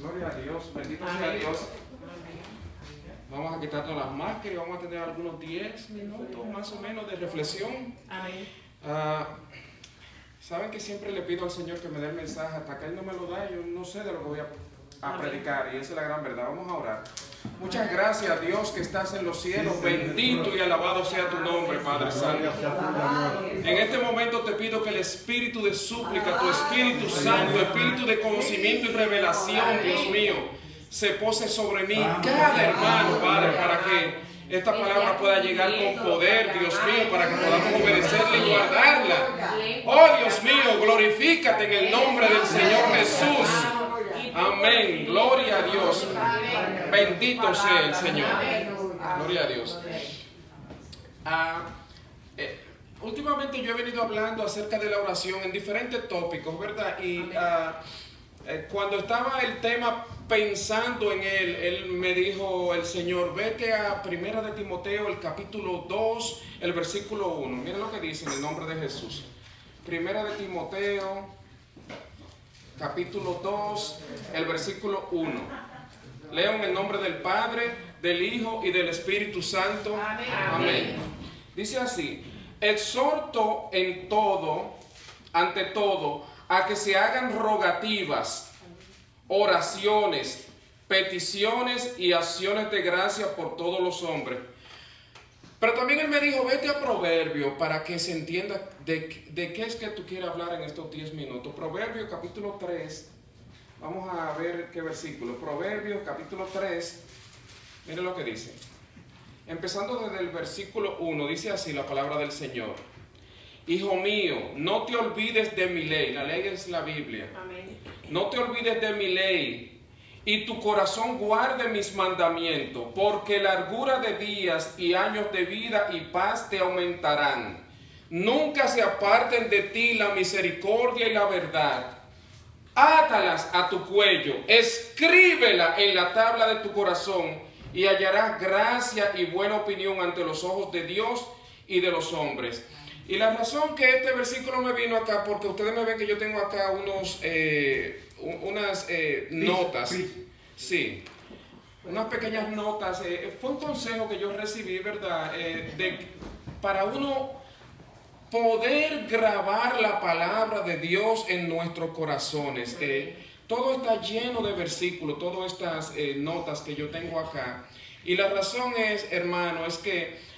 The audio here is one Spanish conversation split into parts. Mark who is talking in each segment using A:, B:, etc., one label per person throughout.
A: Gloria a Dios, bendito sea Dios. Vamos a quitarnos las máscaras y vamos a tener algunos 10 minutos más o menos de reflexión.
B: Amén.
A: Saben que siempre le pido al Señor que me dé el mensaje, hasta que Él no me lo da, yo no sé de lo que voy a predicar, y esa es la gran verdad. Vamos a orar. Muchas gracias, Dios, que estás en los cielos. Bendito y alabado sea tu nombre, Padre Santo. En este momento te pido que el espíritu de súplica, tu Espíritu Santo, espíritu de conocimiento y revelación, Dios mío, se pose sobre mí, cada hermano, Padre, para que esta palabra pueda llegar con poder, Dios mío, para que podamos obedecerla y guardarla. Oh, Dios mío, glorifícate en el nombre del Señor Jesús. Amén. Gloria a Dios. Bendito sea el Señor. Gloria a Dios. Últimamente yo he venido hablando acerca de la oración en diferentes tópicos, ¿verdad? Y cuando estaba el tema pensando en él me dijo el Señor, vete a Primera de Timoteo, el capítulo 2, el versículo 1. Miren lo que dice en el nombre de Jesús. Primera de Timoteo, capítulo 2, el versículo 1. Leo en el nombre del Padre, del Hijo y del Espíritu Santo. Amén. Amén. Dice así: exhorto en todo, ante todo, a que se hagan rogativas, oraciones, peticiones y acciones de gracia por todos los hombres. Pero también él me dijo, vete a Proverbios para que se entienda de qué es que tú quieres hablar en estos 10 minutos. Proverbios capítulo 3, vamos a ver qué versículo. Proverbios capítulo 3, miren lo que dice. Empezando desde el versículo 1, dice así la palabra del Señor. Hijo mío, no te olvides de mi ley. La ley es la Biblia. Amén. No te olvides de mi ley, y tu corazón guarde mis mandamientos, porque largura de días y años de vida y paz te aumentarán. Nunca se aparten de ti la misericordia y la verdad. Átalas a tu cuello, escríbela en la tabla de tu corazón, y hallarás gracia y buena opinión ante los ojos de Dios y de los hombres. Y la razón que este versículo me vino acá, porque ustedes me ven que yo tengo acá unas notas, sí, unas pequeñas notas. Fue un consejo que yo recibí, ¿verdad? Para uno poder grabar la palabra de Dios en nuestros corazones. Todo está lleno de versículos, todas estas notas que yo tengo acá. Y la razón es, hermano, es que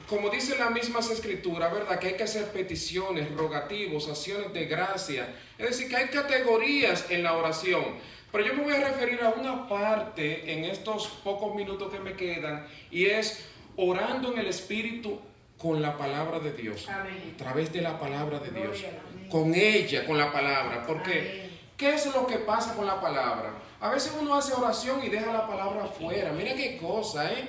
A: como dice la misma escritura, ¿verdad? Que hay que hacer peticiones, rogativos, acciones de gracia. Es decir, que hay categorías en la oración. Pero yo me voy a referir a una parte en estos pocos minutos que me quedan, y es orando en el Espíritu con la palabra de Dios. Amén. A través de la palabra de Dios. Amén. Con ella, con la palabra. Porque, ¿qué es lo que pasa con la palabra? A veces uno hace oración y deja la palabra afuera. Mira qué cosa, ¿eh?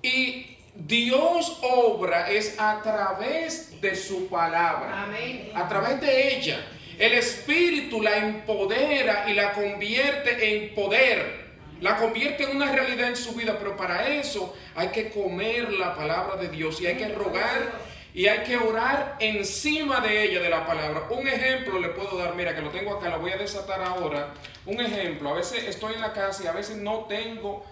A: Y Dios obra es a través de su palabra. Amén. A través de ella. El Espíritu la empodera y la convierte en poder. La convierte en una realidad en su vida. Pero para eso hay que comer la palabra de Dios. Y hay que rogar y hay que orar encima de ella, de la palabra. Un ejemplo le puedo dar. Mira, que lo tengo acá, lo voy a desatar ahora. Un ejemplo. A veces estoy en la casa y a veces no tengo...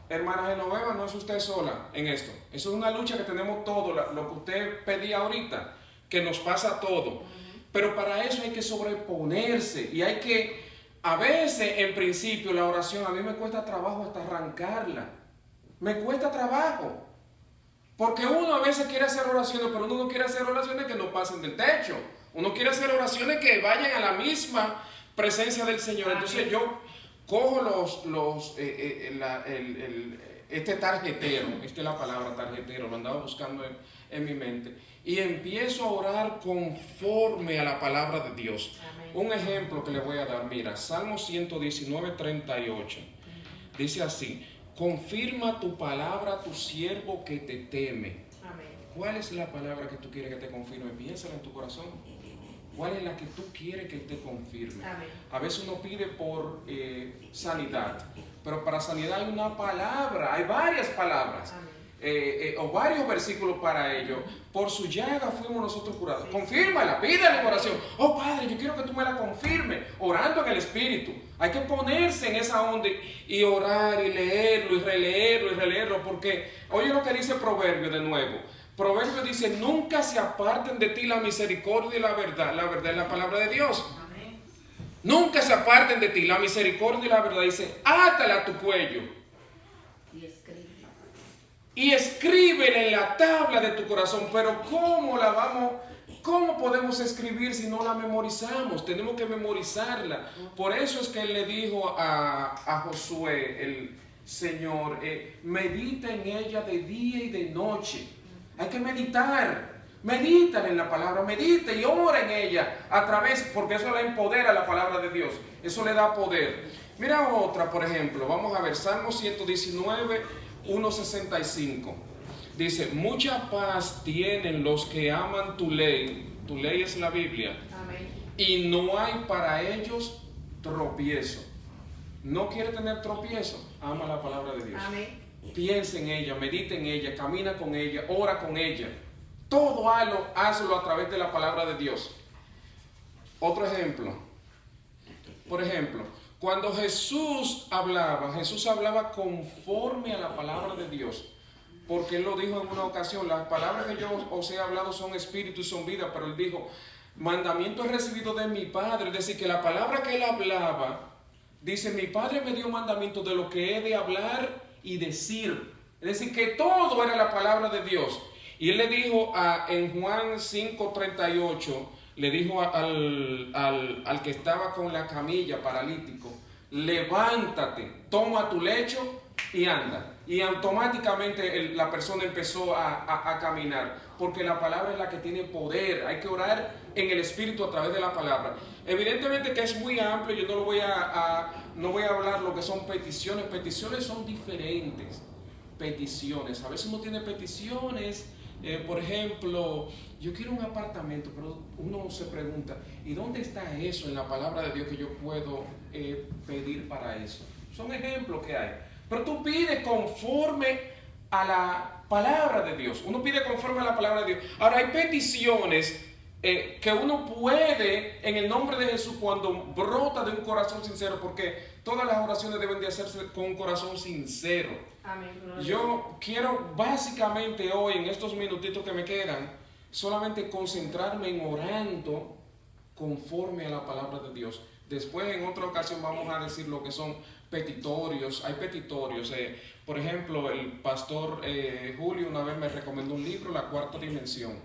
A: Hermana Genoveva, no es usted sola en esto. Eso es una lucha que tenemos todos, lo que usted pedía ahorita, que nos pasa todo. Pero para eso hay que sobreponerse y hay que, a veces en principio la oración, a mí me cuesta trabajo hasta arrancarla. Me cuesta trabajo. Porque uno a veces quiere hacer oraciones, pero uno no quiere hacer oraciones que no pasen del techo. Uno quiere hacer oraciones que vayan a la misma presencia del Señor. Entonces yo cojo este tarjetero, esta es la palabra tarjetero, lo andaba buscando en mi mente, y empiezo a orar conforme a la palabra de Dios. Amén. Un ejemplo que le voy a dar, mira, Salmo 119, 38, dice así: confirma tu palabra a tu siervo que te teme. Amén. ¿Cuál es la palabra que tú quieres que te confirme? Piénsala en tu corazón. ¿Cuál es la que tú quieres que te confirme? Amén. A veces uno pide por sanidad, pero para sanidad hay una palabra, hay varias palabras, o varios versículos para ello. Por su llaga fuimos nosotros curados. Sí. Confírmala, pídale en oración. Oh Padre, yo quiero que tú me la confirmes, orando en el Espíritu. espíritu. Hay que ponerse en esa onda y orar y leerlo y releerlo, porque oye lo que dice Proverbio de nuevo. Proverbio dice, nunca se aparten de ti la misericordia y la verdad. La verdad es la palabra de Dios. Amén. Nunca se aparten de ti la misericordia y la verdad. Dice, átala a tu cuello. Y escríbela en la tabla de tu corazón. Pero ¿cómo podemos escribir si no la memorizamos? Tenemos que memorizarla. Por eso es que él le dijo a Josué, el Señor, medita en ella de día y de noche. Hay que meditar. Medítala en la palabra, medita y ora en ella a través, porque eso le empodera la palabra de Dios. Eso le da poder. Mira otra, por ejemplo. Vamos a ver, Salmo 119, 1:65. Dice, mucha paz tienen los que aman tu ley es la Biblia. Amén. Y no hay para ellos tropiezo. ¿No quiere tener tropiezo? Ama la palabra de Dios. Amén. Piensa en ella, medita en ella, camina con ella, ora con ella. Todo hazlo a través de la palabra de Dios. Otro ejemplo. Por ejemplo, cuando Jesús hablaba conforme a la palabra de Dios. Porque él lo dijo en una ocasión, las palabras que yo os he hablado son espíritu y son vida, pero él dijo, mandamiento he recibido de mi Padre. Es decir, que la palabra que él hablaba, dice, mi Padre me dio mandamiento de lo que he de hablar y decir. Es decir, que todo era la palabra de Dios. Y él le dijo en Juan 5:38, le dijo al que estaba con la camilla paralítico, levántate, toma tu lecho y anda. Y automáticamente la persona empezó a caminar, porque la palabra es la que tiene poder. Hay que orar en el Espíritu a través de la palabra. Evidentemente que es muy amplio, yo no voy a hablar lo que son peticiones. Peticiones son diferentes. Peticiones, a veces uno tiene peticiones, por ejemplo, yo quiero un apartamento, pero uno se pregunta, ¿y dónde está eso en la palabra de Dios que yo puedo pedir para eso? Son ejemplos que hay. Pero tú pides conforme a la palabra de Dios. Uno pide conforme a la palabra de Dios. Ahora hay peticiones que uno puede en el nombre de Jesús cuando brota de un corazón sincero, porque todas las oraciones deben de hacerse con un corazón sincero. Amén. Yo quiero básicamente hoy, en estos minutitos que me quedan, solamente concentrarme en orando conforme a la palabra de Dios. Después en otra ocasión vamos a decir lo que son petitorios. Hay petitorios. Por ejemplo, el pastor Julio una vez me recomendó un libro, La Cuarta Dimensión.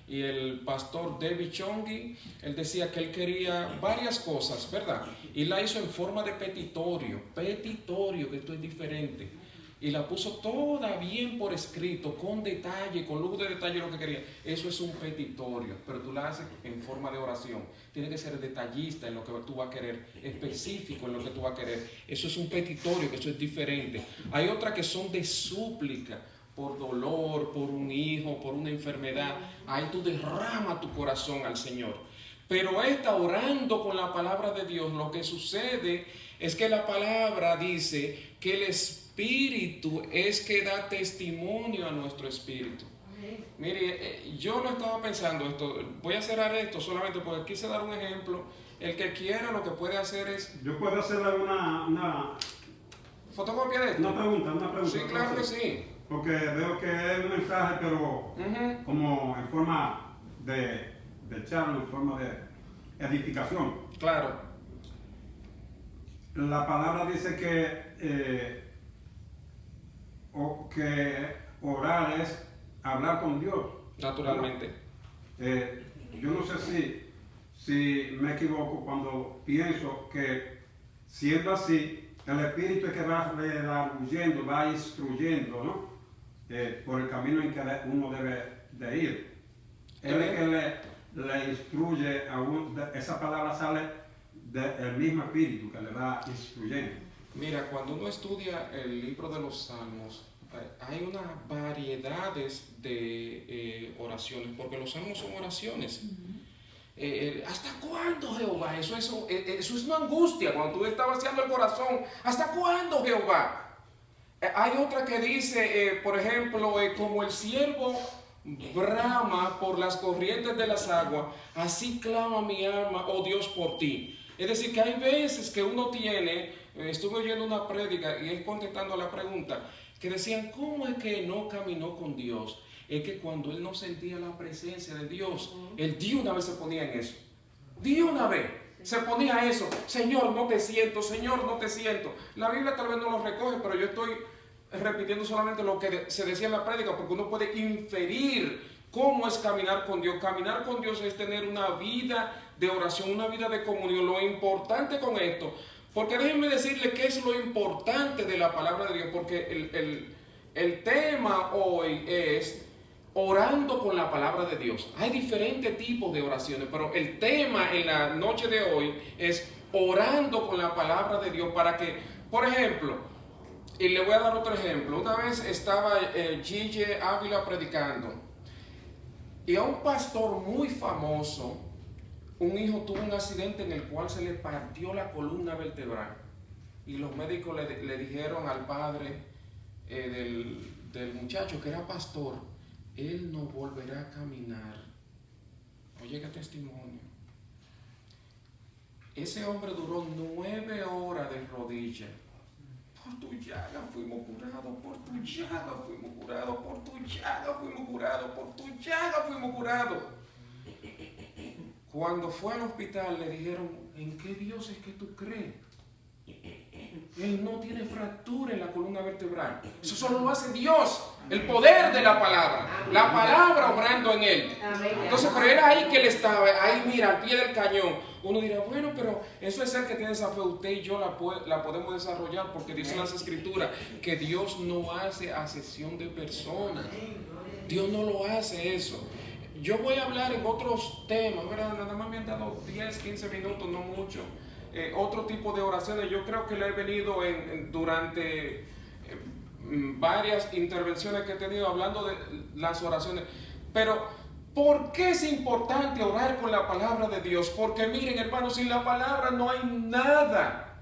A: Y el pastor David Chongi, él decía que él quería varias cosas, ¿verdad? Y la hizo en forma de petitorio, que esto es diferente. Y la puso toda bien por escrito, con detalle, con lujo de detalle lo que quería. Eso es un petitorio, pero tú la haces en forma de oración. Tiene que ser detallista en lo que tú vas a querer, específico en lo que tú vas a querer. Eso es un petitorio, que eso es diferente. Hay otras que son de súplica, por dolor, por un hijo, por una enfermedad. Ahí tú derramas tu corazón al Señor. Pero esta, orando con la palabra de Dios, lo que sucede es que la palabra dice que el Espíritu es que da testimonio a nuestro espíritu. Amén. Mire, yo no estaba pensando esto, voy a cerrar esto solamente porque quise dar un ejemplo. El que quiera lo que puede hacer es...
B: Yo puedo hacerle una
A: fotocopia de esto.
B: Una pregunta.
A: Sí, claro que sí.
B: Porque veo que es un mensaje, pero como en forma de charla, en forma de edificación.
A: Claro.
B: La palabra dice que orar es hablar con Dios.
A: Naturalmente.
B: Yo no sé si me equivoco cuando pienso que siendo así, el Espíritu es que va redarguyendo, va instruyendo, ¿no? Por el camino en que uno debe de ir. Él es que le instruye a uno, esa palabra sale del mismo Espíritu que le va instruyendo.
A: Mira, cuando uno estudia el libro de los Salmos, hay unas variedades de oraciones, porque los salmos son oraciones. ¿Hasta cuándo, Jehová? Eso es una angustia cuando tú estás vaciando el corazón. ¿Hasta cuándo, Jehová? Hay otra que dice, por ejemplo, como el siervo brama por las corrientes de las aguas, así clama mi alma, oh Dios, por ti. Es decir, que hay veces que uno tiene, estuve oyendo una prédica y es contestando a la pregunta, que decían, ¿cómo es que no caminó con Dios? Es que cuando él no sentía la presencia de Dios, él de una vez se ponía en eso. De una vez se ponía eso. Señor, no te siento, Señor, no te siento. La Biblia tal vez no lo recoge, pero yo estoy repitiendo solamente lo que se decía en la prédica, porque uno puede inferir cómo es caminar con Dios. Caminar con Dios es tener una vida de oración, una vida de comunión. Lo importante con esto, porque déjenme decirle qué es lo importante de la palabra de Dios, porque el tema hoy es orando con la palabra de Dios. Hay diferentes tipos de oraciones, pero el tema en la noche de hoy es orando con la palabra de Dios para que, por ejemplo, y le voy a dar otro ejemplo. Una vez estaba Gigi Ávila predicando y a un pastor muy famoso, un hijo tuvo un accidente en el cual se le partió la columna vertebral y los médicos le dijeron al padre del muchacho que era pastor, él no volverá a caminar. Oye, qué testimonio. Ese hombre duró 9 horas de rodillas. Por tu llaga fuimos curados, por tu llaga fuimos curados, por tu llaga fuimos curados, por tu llaga fuimos curados. Cuando fue al hospital le dijeron, ¿en qué Dios es que tú crees? Él no tiene fractura en la columna vertebral. Eso solo lo hace Dios. El poder de la palabra obrando en él. Entonces, pero era ahí que él estaba, ahí mira, al pie del cañón. Uno dirá, bueno, pero eso es el que tiene esa fe. Usted y yo la podemos desarrollar porque dicen las escrituras que Dios no hace acepción de personas. Dios no lo hace eso. Yo voy a hablar en otros temas, ¿verdad? Nada más me han dado 10, 15 minutos, no mucho. Otro tipo de oraciones, yo creo que le he venido durante varias intervenciones que he tenido hablando de las oraciones. Pero, ¿por qué es importante orar con la palabra de Dios? Porque miren, hermanos, sin la palabra no hay nada.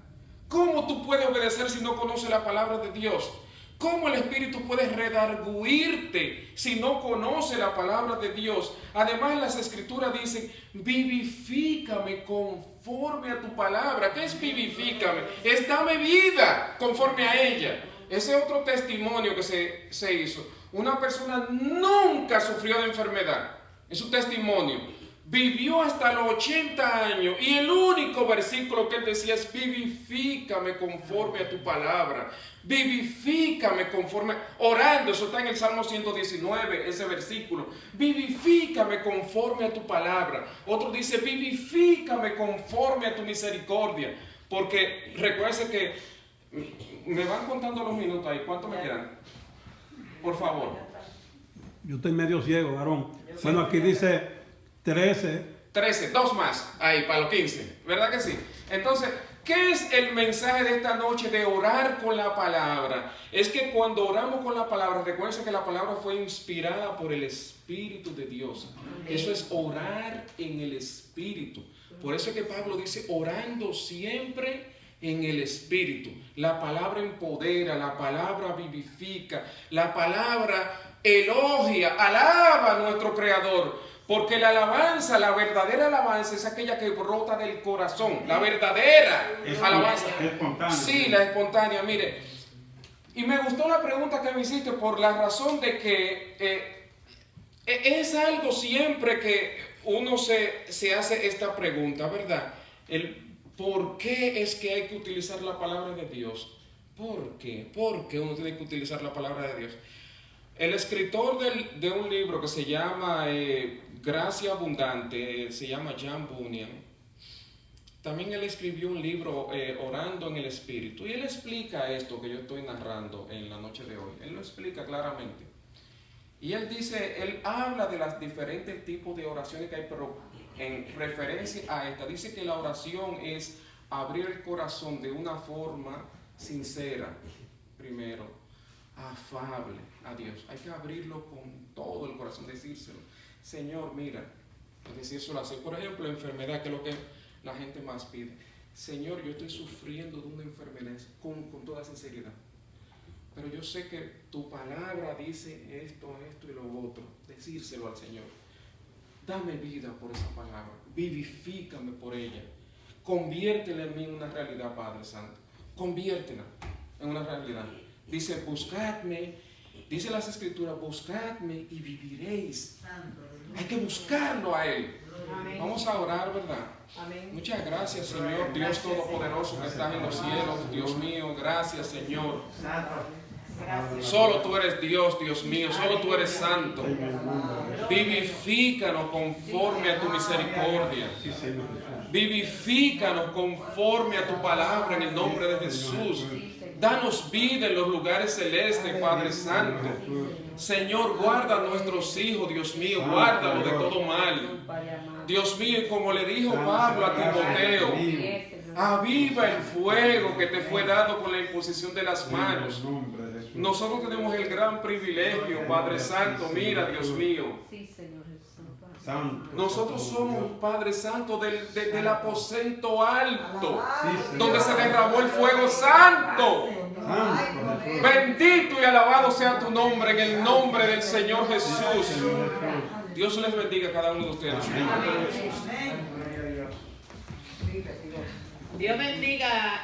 A: ¿Cómo tú puedes obedecer si no conoces la palabra de Dios? ¿Cómo el Espíritu puede redarguirte si no conoce la palabra de Dios? Además, las Escrituras dicen, vivifícame conforme a tu palabra. ¿Qué es vivifícame? Es dame vida conforme a ella. Ese es otro testimonio que se hizo. Una persona nunca sufrió de enfermedad. Es un testimonio. Vivió hasta los 80 años y el único versículo que él decía es vivifícame conforme a tu palabra. Vivifícame conforme, orando, eso está en el Salmo 119, ese versículo. Vivifícame conforme a tu palabra. Otro dice, vivifícame conforme a tu misericordia. Porque recuerden que me van contando los minutos ahí. ¿Cuánto me quedan? Por favor.
B: Yo estoy medio ciego, varón. Sí. Bueno, aquí dice 13.
A: 2 más, ahí, para los 15. ¿Verdad que sí? Entonces, ¿qué es el mensaje de esta noche de orar con la palabra? Es que cuando oramos con la palabra, recuerden que la palabra fue inspirada por el Espíritu de Dios. Eso es orar en el Espíritu. Por eso es que Pablo dice, orando siempre en el Espíritu. La palabra empodera, la palabra vivifica, la palabra elogia, alaba a nuestro Creador. Porque la alabanza, la verdadera alabanza es aquella que brota del corazón. La verdadera alabanza.
B: Espontánea.
A: Sí, la espontánea, mire. Y me gustó la pregunta que me hiciste por la razón de que es algo siempre que uno se hace esta pregunta, ¿verdad? ¿Por qué es que hay que utilizar la palabra de Dios? ¿Por qué? ¿Por qué uno tiene que utilizar la palabra de Dios? El escritor de un libro que se llama Gracia Abundante, se llama John Bunyan. También él escribió un libro Orando en el Espíritu. Y él explica esto que yo estoy narrando en la noche de hoy. Él lo explica claramente. Y él dice, él habla de los diferentes tipos de oraciones que hay, pero en referencia a esta, dice que la oración es abrir el corazón de una forma sincera, primero, afable a Dios. Hay que abrirlo con todo el corazón, decírselo. Señor, mira, decírselo así. Por ejemplo, enfermedad, que es lo que la gente más pide. Señor, yo estoy sufriendo de una enfermedad con toda sinceridad. Pero yo sé que tu palabra dice esto y lo otro. Decírselo al Señor. Dame vida por esa palabra. Vivifícame por ella. conviértela en mí en una realidad, Padre Santo. Conviértela en una realidad. Dice, buscadme, dice las Escrituras, buscadme y viviréis. Hay que buscarlo a Él.
C: Amén.
A: Vamos a orar, ¿verdad?
C: Amén.
A: Muchas gracias, Señor, Dios Todopoderoso que estás en los cielos. Dios mío, gracias, Señor.
C: Gracias.
A: Solo tú eres Dios, Dios mío, solo tú eres santo. Vivifícanos conforme a tu misericordia.
B: Sí, Señor Jesús.
A: Vivifícanos conforme a tu palabra en el nombre de Jesús. Danos vida en los lugares celestes, Padre Santo. Señor, guarda a nuestros hijos, Dios mío, guárdalos de todo mal. Dios mío, y como le dijo Pablo a Timoteo, aviva el fuego que te fue dado con la imposición de las manos. Nosotros tenemos el gran privilegio, Padre Santo, mira, Dios mío.
C: Sí, Señor Jesús.
A: Nosotros somos, Padre Santo, del aposento alto,
B: Sí,
A: donde se derramó el fuego santo. Bendito y alabado sea tu nombre, en el nombre del Señor Jesús. Dios les bendiga a cada uno de ustedes. En el nombre de Jesús.
C: Dios bendiga.